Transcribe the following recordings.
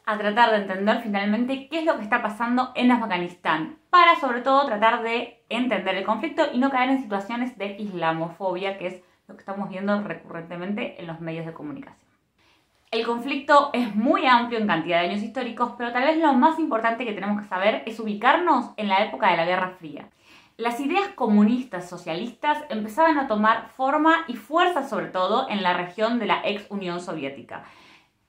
a tratar de entender finalmente qué es lo que está pasando en Afganistán, para sobre todo tratar de entender el conflicto y no caer en situaciones de islamofobia, que es lo que estamos viendo recurrentemente en los medios de comunicación. El conflicto es muy amplio en cantidad de años históricos, pero tal vez lo más importante que tenemos que saber es ubicarnos en la época de la Guerra Fría. Las ideas comunistas socialistas empezaban a tomar forma y fuerza sobre todo en la región de la ex Unión Soviética.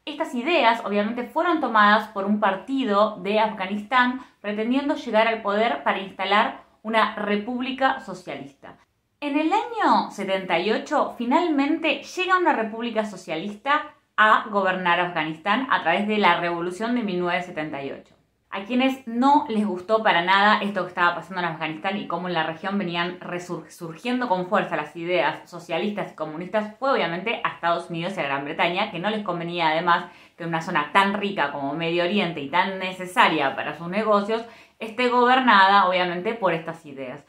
Estas ideas obviamente fueron tomadas por un partido de Afganistán pretendiendo llegar al poder para instalar una república socialista. En el año 78 finalmente llega una república socialista a gobernar Afganistán a través de la revolución de 1978. A quienes no les gustó para nada esto que estaba pasando en Afganistán y cómo en la región venían resurgiendo con fuerza las ideas socialistas y comunistas fue obviamente a Estados Unidos y a Gran Bretaña, que no les convenía además que una zona tan rica como Medio Oriente y tan necesaria para sus negocios esté gobernada obviamente por estas ideas.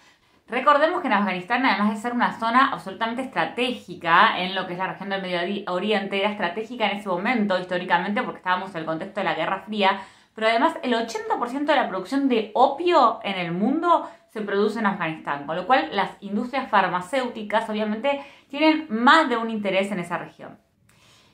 Recordemos que en Afganistán, además de ser una zona absolutamente estratégica en lo que es la región del Medio Oriente, era estratégica en ese momento históricamente porque estábamos en el contexto de la Guerra Fría, pero además el 80% de la producción de opio en el mundo se produce en Afganistán, con lo cual las industrias farmacéuticas obviamente tienen más de un interés en esa región.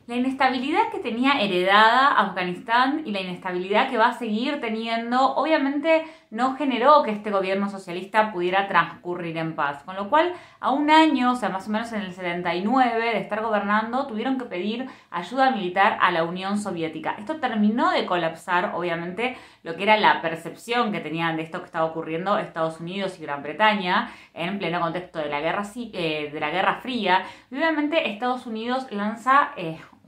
La inestabilidad que tenía heredada Afganistán y la inestabilidad que va a seguir teniendo obviamente no generó que este gobierno socialista pudiera transcurrir en paz, con lo cual a un año, o sea más o menos en el 79 de estar gobernando, tuvieron que pedir ayuda militar a la Unión Soviética. Esto terminó de colapsar obviamente lo que era la percepción que tenían de esto que estaba ocurriendo Estados Unidos y Gran Bretaña en pleno contexto de la Guerra Fría. Y obviamente Estados Unidos lanza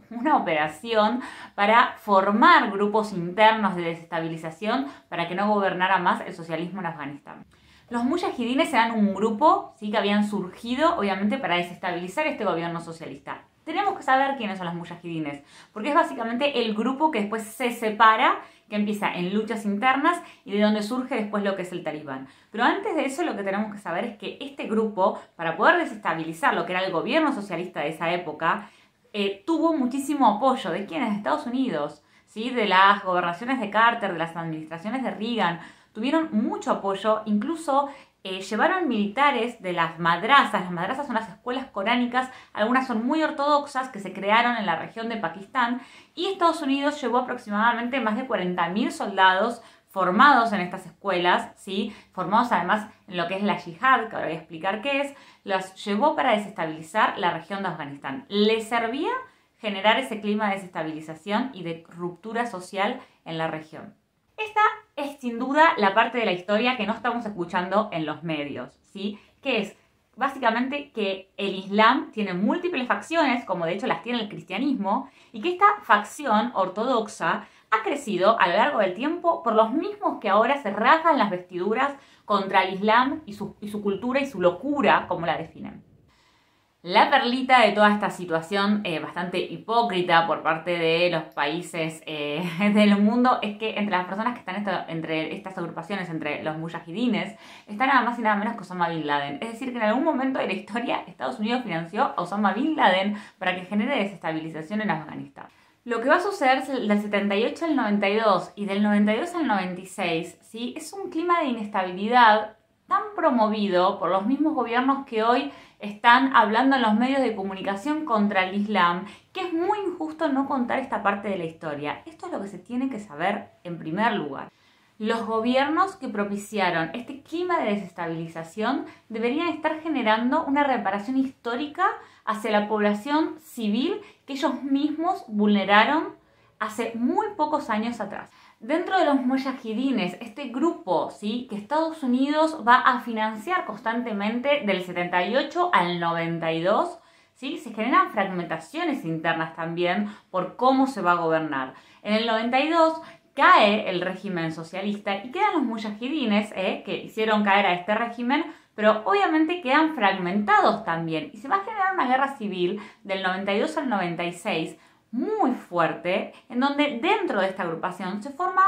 una operación para formar grupos internos de desestabilización para que no gobernara más el socialismo en Afganistán. Los mujahidines eran un grupo, ¿sí?, que habían surgido obviamente para desestabilizar este gobierno socialista. Tenemos que saber quiénes son los mujahidines, porque es básicamente el grupo que después se separa, que empieza en luchas internas y de donde surge después lo que es el talibán. Pero antes de eso lo que tenemos que saber es que este grupo, para poder desestabilizar lo que era el gobierno socialista de esa época, tuvo muchísimo apoyo. ¿De quiénes? De Estados Unidos, ¿sí?, de las gobernaciones de Carter, de las administraciones de Reagan. Tuvieron mucho apoyo, incluso llevaron militares de las madrasas. Las madrasas son las escuelas coránicas, algunas son muy ortodoxas, que se crearon en la región de Pakistán, y Estados Unidos llevó aproximadamente más de 40.000 soldados formados en estas escuelas, ¿sí?, formados además en lo que es la yihad, que ahora voy a explicar qué es, los llevó para desestabilizar la región de Afganistán. Les servía generar ese clima de desestabilización y de ruptura social en la región. Esta es sin duda la parte de la historia que no estamos escuchando en los medios, ¿sí?, que es básicamente que el Islam tiene múltiples facciones, como de hecho las tiene el cristianismo, y que esta facción ortodoxa ha crecido a lo largo del tiempo por los mismos que ahora se rasgan las vestiduras contra el Islam y su cultura y su locura, como la definen. La perlita de toda esta situación bastante hipócrita por parte de los países del mundo es que entre las personas que están entre estas agrupaciones, entre los mujahidines, está nada más y nada menos que Osama Bin Laden. Es decir, que en algún momento de la historia Estados Unidos financió a Osama Bin Laden para que genere desestabilización en Afganistán. Lo que va a suceder del 78 al 92 y del 92 al 96, ¿sí?, es un clima de inestabilidad tan promovido por los mismos gobiernos que hoy están hablando en los medios de comunicación contra el Islam, que es muy injusto no contar esta parte de la historia. Esto es lo que se tiene que saber en primer lugar. Los gobiernos que propiciaron este clima de desestabilización deberían estar generando una reparación histórica hacia la población civil que ellos mismos vulneraron hace muy pocos años atrás. Dentro de los mujahidines, este grupo, ¿sí?, que Estados Unidos va a financiar constantemente del 78 al 92, ¿sí?, se generan fragmentaciones internas también por cómo se va a gobernar. En el 92 cae el régimen socialista y quedan los mujahidines que hicieron caer a este régimen, pero obviamente quedan fragmentados también. Y se va a generar una guerra civil del 92 al 96 muy fuerte, en donde dentro de esta agrupación se forma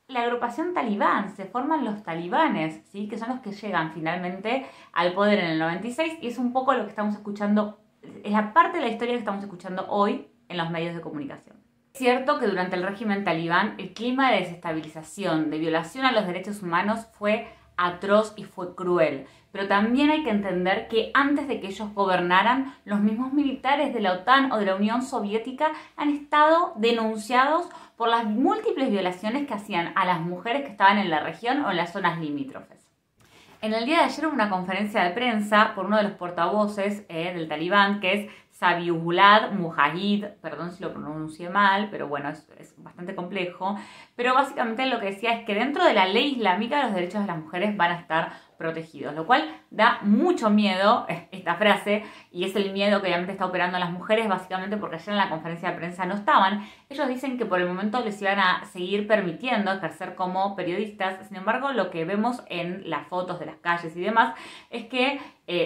la agrupación talibán, se forman los talibanes, ¿sí?, que son los que llegan finalmente al poder en el 96, y es un poco lo que estamos escuchando, es la parte de la historia que estamos escuchando hoy en los medios de comunicación. Es cierto que durante el régimen talibán el clima de desestabilización, de violación a los derechos humanos fue atroz y fue cruel, pero también hay que entender que antes de que ellos gobernaran, los mismos militares de la OTAN o de la Unión Soviética han estado denunciados por las múltiples violaciones que hacían a las mujeres que estaban en la región o en las zonas limítrofes. En el día de ayer hubo una conferencia de prensa por uno de los portavoces del talibán, que es Zabiullah Mujahid, perdón si lo pronuncié mal, pero bueno, es bastante complejo. Pero básicamente lo que decía es que dentro de la ley islámica los derechos de las mujeres van a estar protegidos, lo cual da mucho miedo esta frase, y es el miedo que obviamente está operando en las mujeres, básicamente porque ayer en la conferencia de prensa no estaban. Ellos dicen que por el momento les iban a seguir permitiendo ejercer como periodistas. Sin embargo, lo que vemos en las fotos de las calles y demás es que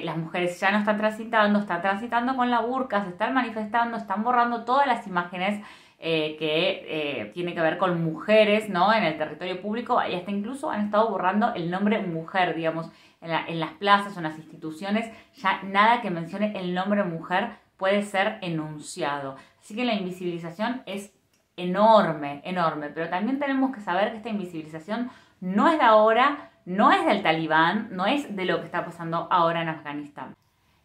las mujeres ya no están transitando con la burka, se están manifestando, están borrando todas las imágenes que tiene que ver con mujeres, ¿no?, en el territorio público, y hasta incluso han estado borrando el nombre mujer, digamos, en las plazas o en las instituciones. Ya nada que mencione el nombre mujer puede ser enunciado. Así que la invisibilización es enorme, enorme, pero también tenemos que saber que esta invisibilización no es de ahora, no es del talibán, no es de lo que está pasando ahora en Afganistán.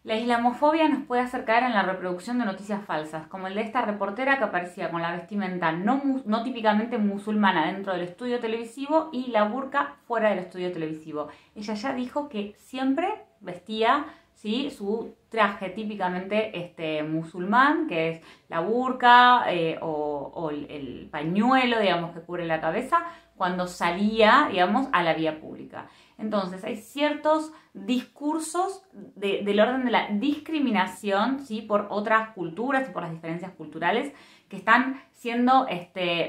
La islamofobia nos puede hacer caer en la reproducción de noticias falsas, como el de esta reportera que aparecía con la vestimenta no típicamente musulmana dentro del estudio televisivo y la burka fuera del estudio televisivo. Ella ya dijo que siempre vestía, ¿sí?, su traje típicamente musulmán, que es la burka o el pañuelo, digamos, que cubre la cabeza, cuando salía, digamos, a la vía pública. Entonces, hay ciertos discursos del orden de la discriminación, ¿sí?, por otras culturas y por las diferencias culturales que están siendo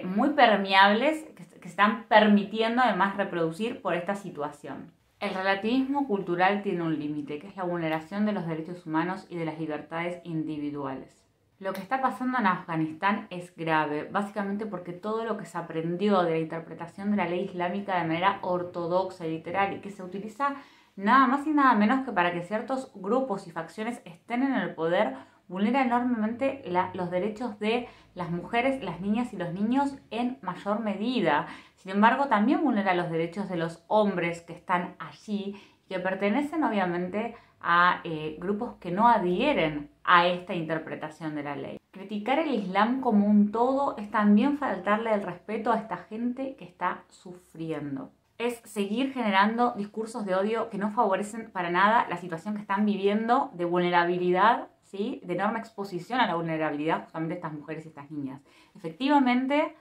muy permeables, que se están permitiendo además reproducir por esta situación. El relativismo cultural tiene un límite, que es la vulneración de los derechos humanos y de las libertades individuales. Lo que está pasando en Afganistán es grave, básicamente porque todo lo que se aprendió de la interpretación de la ley islámica de manera ortodoxa y literal, y que se utiliza nada más y nada menos que para que ciertos grupos y facciones estén en el poder, vulnera enormemente los derechos de las mujeres, las niñas y los niños en mayor medida. Sin embargo, también vulnera los derechos de los hombres que están allí y que pertenecen obviamente a grupos que no adhieren a esta interpretación de la ley. Criticar el Islam como un todo es también faltarle el respeto a esta gente que está sufriendo. Es seguir generando discursos de odio que no favorecen para nada la situación que están viviendo de vulnerabilidad, ¿sí?, de enorme exposición a la vulnerabilidad justamente estas mujeres y estas niñas. Efectivamente,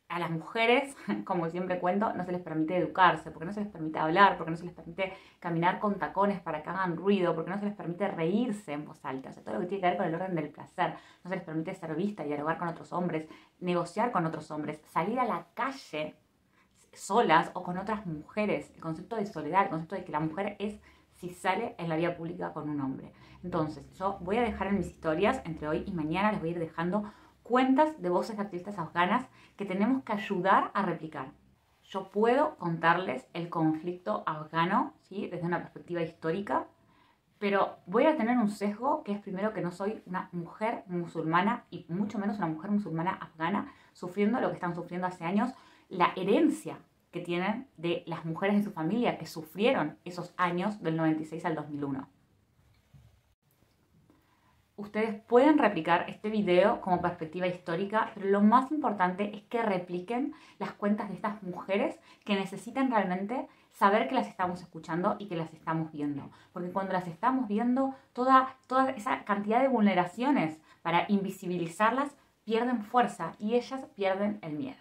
a las mujeres, como siempre cuento, no se les permite educarse, porque no se les permite hablar, porque no se les permite caminar con tacones para que hagan ruido, porque no se les permite reírse en voz alta. O sea, todo lo que tiene que ver con el orden del placer. No se les permite ser vista, dialogar con otros hombres, negociar con otros hombres, salir a la calle solas o con otras mujeres. El concepto de soledad, el concepto de que la mujer es si sale en la vía pública con un hombre. Entonces, yo voy a dejar en mis historias, entre hoy y mañana, les voy a ir dejando cuentas de voces de activistas afganas que tenemos que ayudar a replicar. Yo puedo contarles el conflicto afgano, ¿sí?, desde una perspectiva histórica, pero voy a tener un sesgo que es, primero, que no soy una mujer musulmana y mucho menos una mujer musulmana afgana sufriendo lo que están sufriendo hace años, la herencia que tienen de las mujeres de su familia que sufrieron esos años del 96 al 2001. Ustedes pueden replicar este video como perspectiva histórica, pero lo más importante es que repliquen las cuentas de estas mujeres que necesitan realmente saber que las estamos escuchando y que las estamos viendo. Porque cuando las estamos viendo, toda esa cantidad de vulneraciones para invisibilizarlas pierden fuerza y ellas pierden el miedo.